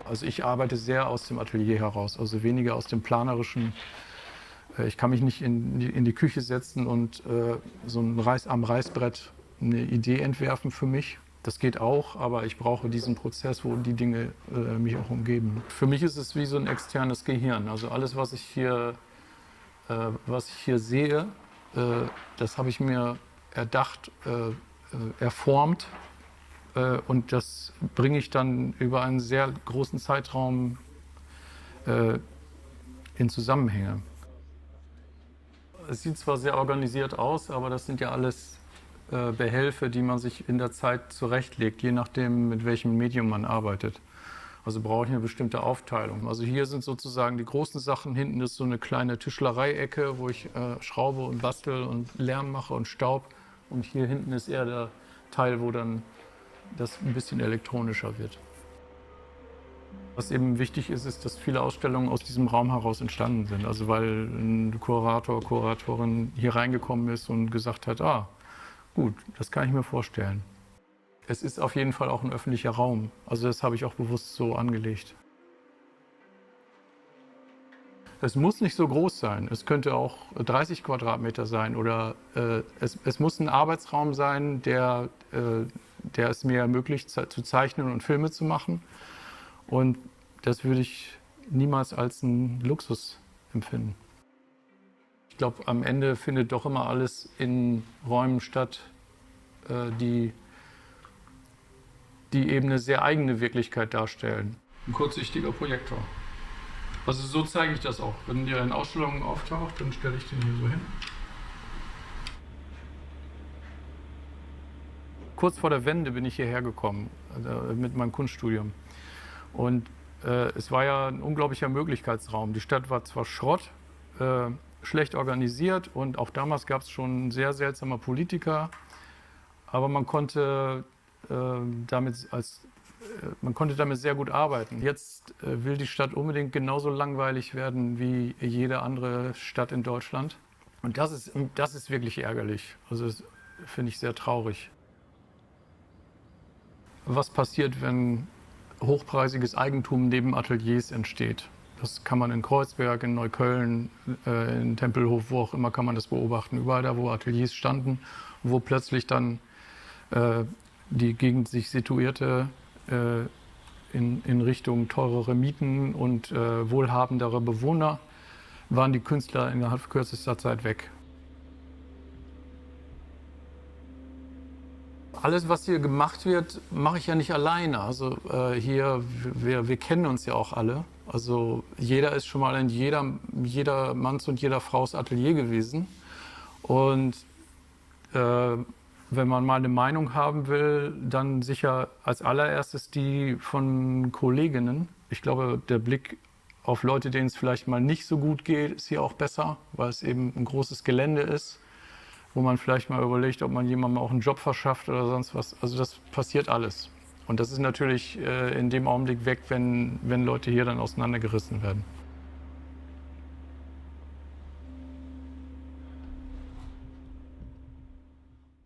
Also ich arbeite sehr aus dem Atelier heraus, also weniger aus dem Planerischen. Ich kann mich nicht in die Küche setzen und so am Reißbrett eine Idee entwerfen für mich. Das geht auch, aber ich brauche diesen Prozess, wo die Dinge mich auch umgeben. Für mich ist es wie so ein externes Gehirn. Also alles, was ich hier sehe, das habe ich mir erdacht, erformt. Und das bringe ich dann über einen sehr großen Zeitraum in Zusammenhänge. Es sieht zwar sehr organisiert aus, aber das sind ja alles Behelfe, die man sich in der Zeit zurechtlegt, je nachdem, mit welchem Medium man arbeitet. Also brauche ich eine bestimmte Aufteilung. Also hier sind sozusagen die großen Sachen. Hinten ist so eine kleine Tischlerei-Ecke, wo ich schraube und bastel und Lärm mache und Staub. Und hier hinten ist eher der Teil, wo dann das ein bisschen elektronischer wird. Was eben wichtig ist, ist, dass viele Ausstellungen aus diesem Raum heraus entstanden sind. Also weil ein Kurator, Kuratorin hier reingekommen ist und gesagt hat, gut, das kann ich mir vorstellen. Es ist auf jeden Fall auch ein öffentlicher Raum. Also das habe ich auch bewusst so angelegt. Es muss nicht so groß sein. Es könnte auch 30 Quadratmeter sein oder es muss ein Arbeitsraum sein, der es mir ermöglicht, zu zeichnen und Filme zu machen. Und das würde ich niemals als einen Luxus empfinden. Ich glaube, am Ende findet doch immer alles in Räumen statt, die eben eine sehr eigene Wirklichkeit darstellen. Ein kurzsichtiger Projektor. Also so zeige ich das auch. Wenn der in Ausstellungen auftaucht, dann stelle ich den hier so hin. Kurz vor der Wende bin ich hierher gekommen mit meinem Kunststudium. Und es war ja ein unglaublicher Möglichkeitsraum. Die Stadt war zwar Schrott, schlecht organisiert und auch damals gab es schon sehr seltsame Politiker, aber man konnte damit sehr gut arbeiten. Jetzt will die Stadt unbedingt genauso langweilig werden wie jede andere Stadt in Deutschland. Und das ist wirklich ärgerlich. Also das finde ich sehr traurig. Was passiert, wenn hochpreisiges Eigentum neben Ateliers entsteht? Das kann man in Kreuzberg, in Neukölln, in Tempelhof, wo auch immer kann man das beobachten. Überall da, wo Ateliers standen, wo plötzlich dann die Gegend sich situierte in Richtung teurere Mieten und wohlhabendere Bewohner, waren die Künstler innerhalb kürzester Zeit weg. Alles, was hier gemacht wird, mache ich ja nicht alleine. Also wir kennen uns ja auch alle. Also jeder ist schon mal in jeder Manns und jeder Fraus Atelier gewesen. Und wenn man mal eine Meinung haben will, dann sicher als allererstes die von Kolleginnen. Ich glaube, der Blick auf Leute, denen es vielleicht mal nicht so gut geht, ist hier auch besser, weil es eben ein großes Gelände ist, wo man vielleicht mal überlegt, ob man jemandem auch einen Job verschafft oder sonst was. Also das passiert alles. Und das ist natürlich in dem Augenblick weg, wenn Leute hier dann auseinandergerissen werden.